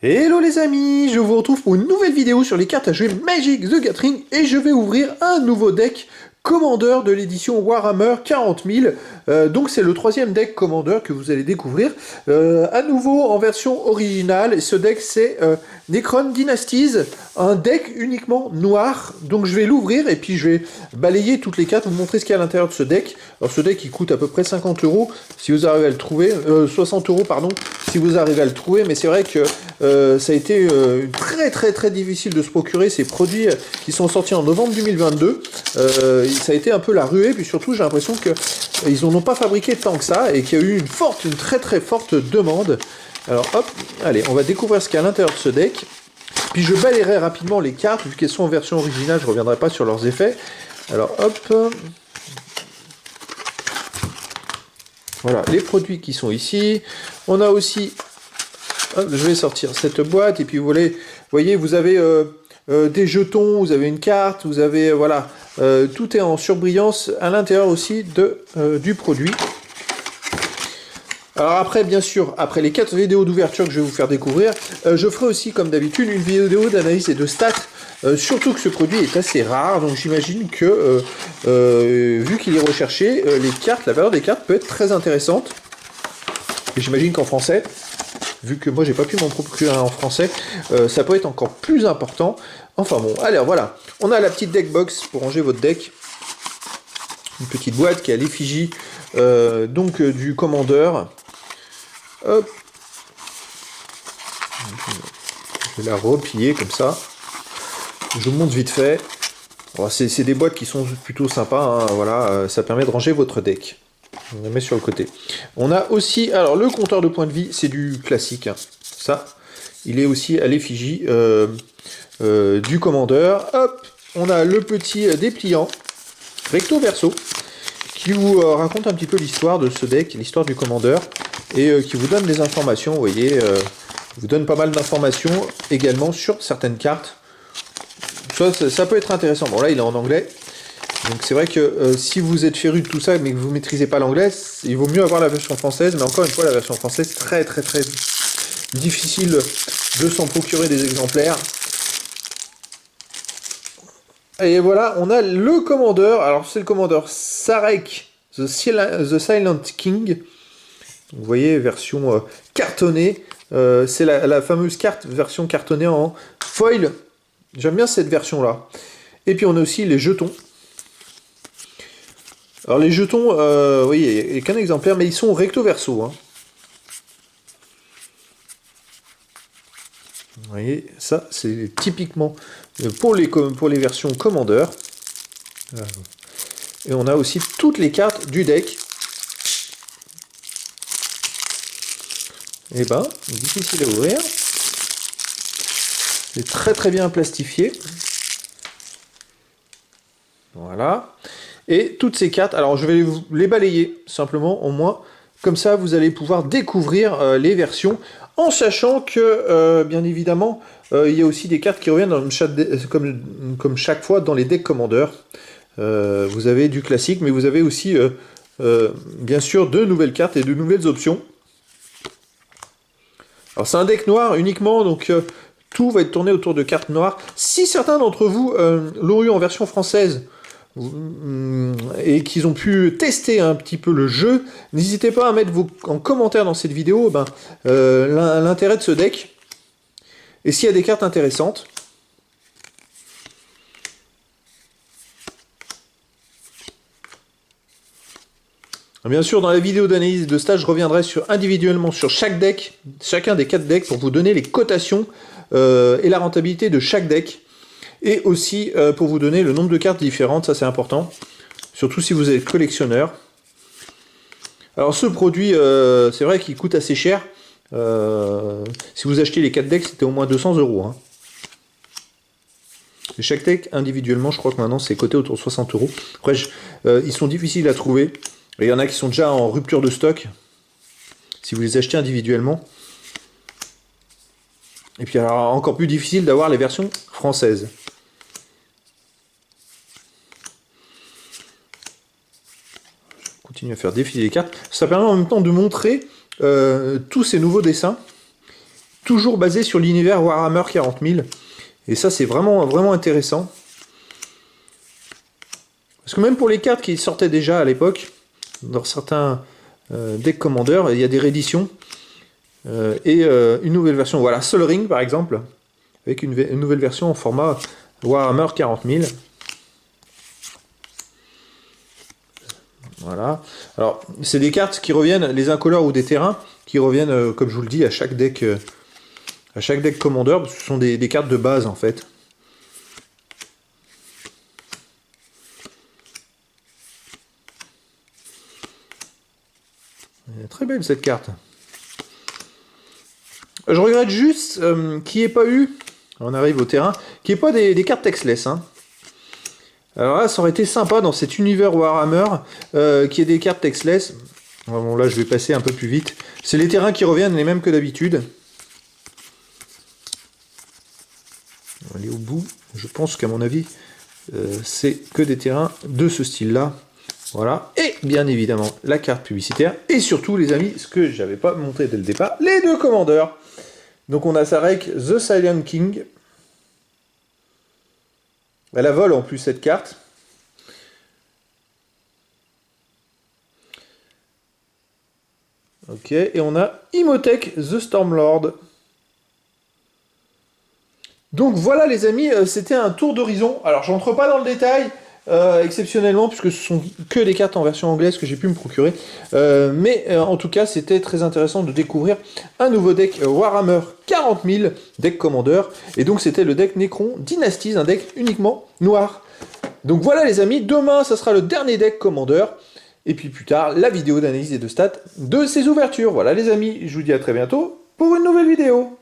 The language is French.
Hello les amis, je vous retrouve pour une nouvelle vidéo sur les cartes à jouer Magic the Gathering et je vais ouvrir un nouveau deck Commander de l'édition Warhammer 40 000. Donc c'est le troisième deck Commander que vous allez découvrir. À nouveau en version originale, et ce deck c'est Necron Dynasties, un deck uniquement noir. Donc je vais l'ouvrir et puis je vais balayer toutes les cartes, vous montrer ce qu'il y a à l'intérieur de ce deck. Alors ce deck il coûte à peu près 50 euros si vous arrivez à le trouver, 60 euros pardon, si vous arrivez à le trouver, mais c'est vrai que ça a été très difficile de se procurer ces produits qui sont sortis en novembre 2022. Ça a été un peu la ruée, puis surtout j'ai l'impression qu'ils n'en ont pas fabriqué tant que ça et qu'il y a eu une très forte demande. Alors hop, allez, on va découvrir ce qu'il y a à l'intérieur de ce deck. Puis je balayerai rapidement les cartes, vu qu'elles sont en version originale, je ne reviendrai pas sur leurs effets. Alors hop, voilà les produits qui sont ici. On a aussi, hop, je vais sortir cette boîte, et puis vous voyez, vous avez des jetons, vous avez une carte, vous avez, voilà, tout est en surbrillance à l'intérieur aussi du produit. Alors après, bien sûr, après les 4 vidéos d'ouverture que je vais vous faire découvrir, je ferai aussi, comme d'habitude, une vidéo d'analyse et de stats, surtout que ce produit est assez rare, donc j'imagine que, vu qu'il est recherché, les cartes, la valeur des cartes peut être très intéressante. Et j'imagine qu'en français, vu que moi j'ai pas pu m'en procurer un en français, ça peut être encore plus important. Enfin bon, alors voilà, on a la petite deck box pour ranger votre deck. Une petite boîte qui a l'effigie du commandeur. Hop. Je vais la replier comme ça. Je vous montre vite fait. C'est des boîtes qui sont plutôt sympas, hein, voilà, ça permet de ranger votre deck. On la met sur le côté. On a aussi, alors le compteur de points de vie, c'est du classique, hein. Ça, il est aussi à l'effigie du commandeur. Hop, on a le petit dépliant recto verso qui vous raconte un petit peu l'histoire de ce deck, l'histoire du commandeur, et qui vous donne des informations, vous voyez, vous donne pas mal d'informations également sur certaines cartes. Ça peut être intéressant. Bon là il est en anglais, donc c'est vrai que si vous êtes féru de tout ça mais que vous ne maîtrisez pas l'anglais, il vaut mieux avoir la version française, mais encore une fois la version française très difficile de s'en procurer des exemplaires. Et voilà, on a le commandeur, alors c'est le commandeur Sarek, The Silent King. Vous voyez, version cartonnée, c'est la fameuse carte version cartonnée en foil. J'aime bien cette version là. Et puis on a aussi les jetons. Alors les jetons, oui, il n'y a qu'un exemplaire, mais ils sont recto verso, hein. Vous voyez, ça c'est typiquement pour les versions commandeur. Et on a aussi toutes les cartes du deck. Et ben, difficile à ouvrir. C'est très bien plastifié. Voilà. Et toutes ces cartes, alors je vais les balayer simplement, au moins, comme ça vous allez pouvoir découvrir les versions, en sachant que, bien évidemment, il y a aussi des cartes qui reviennent comme chaque fois dans les decks commandeurs. Vous avez du classique, mais vous avez aussi, bien sûr, de nouvelles cartes et de nouvelles options. Alors c'est un deck noir uniquement, donc tout va être tourné autour de cartes noires. Si certains d'entre vous l'ont eu en version française, et qu'ils ont pu tester un petit peu le jeu, n'hésitez pas à mettre en commentaire dans cette vidéo l'intérêt de ce deck, et s'il y a des cartes intéressantes. Bien sûr, dans la vidéo d'analyse de stage, je reviendrai individuellement sur chaque deck, chacun des 4 decks, pour vous donner les cotations et la rentabilité de chaque deck. Et aussi pour vous donner le nombre de cartes différentes, ça c'est important. Surtout si vous êtes collectionneur. Alors ce produit, c'est vrai qu'il coûte assez cher. Si vous achetez les 4 decks, c'était au moins 200 €. Hein. Et chaque deck individuellement, je crois que maintenant c'est coté autour de 60 €. Après, ils sont difficiles à trouver. Il y en a qui sont déjà en rupture de stock, si vous les achetez individuellement. Et puis alors, encore plus difficile d'avoir les versions françaises. Je continue à faire défiler les cartes. Ça permet en même temps de montrer tous ces nouveaux dessins, toujours basé sur l'univers Warhammer 40 000. Et ça, c'est vraiment, vraiment intéressant. Parce que même pour les cartes qui sortaient déjà à l'époque, dans certains decks Commander, il y a des rééditions. Et une nouvelle version. Voilà, Sol Ring par exemple, avec une nouvelle version en format Warhammer 40 000. Voilà. Alors, c'est des cartes qui reviennent, les incolores ou des terrains, qui reviennent, comme je vous le dis, à chaque deck Commander. Ce sont des cartes de base en fait. Elle est très belle cette carte. Je regrette juste qu'il n'y ait pas eu, on arrive au terrain, qu'il n'y ait pas des cartes textless. Hein. Alors là, ça aurait été sympa dans cet univers Warhammer qu'il y ait des cartes textless. Bon, là, je vais passer un peu plus vite. C'est les terrains qui reviennent les mêmes que d'habitude. On va aller au bout. Je pense qu'à mon avis, c'est que des terrains de ce style-là. Voilà. Et bien évidemment, la carte publicitaire. Et surtout, les amis, ce que je n'avais pas montré dès le départ, les deux commandeurs. Donc on a Sarek, The Silent King. Elle a vol en plus cette carte. Ok, et on a Imhotep, The Stormlord. Donc voilà les amis, c'était un tour d'horizon. Alors j'entre pas dans le détail, exceptionnellement, puisque ce sont que des cartes en version anglaise que j'ai pu me procurer. Mais en tout cas, c'était très intéressant de découvrir un nouveau deck Warhammer 40 000, deck Commander. Et donc c'était le deck Necron Dynasties, un deck uniquement noir. Donc voilà les amis, demain ça sera le dernier deck Commander. Et puis plus tard, la vidéo d'analyse et de stats de ces ouvertures. Voilà les amis, je vous dis à très bientôt pour une nouvelle vidéo.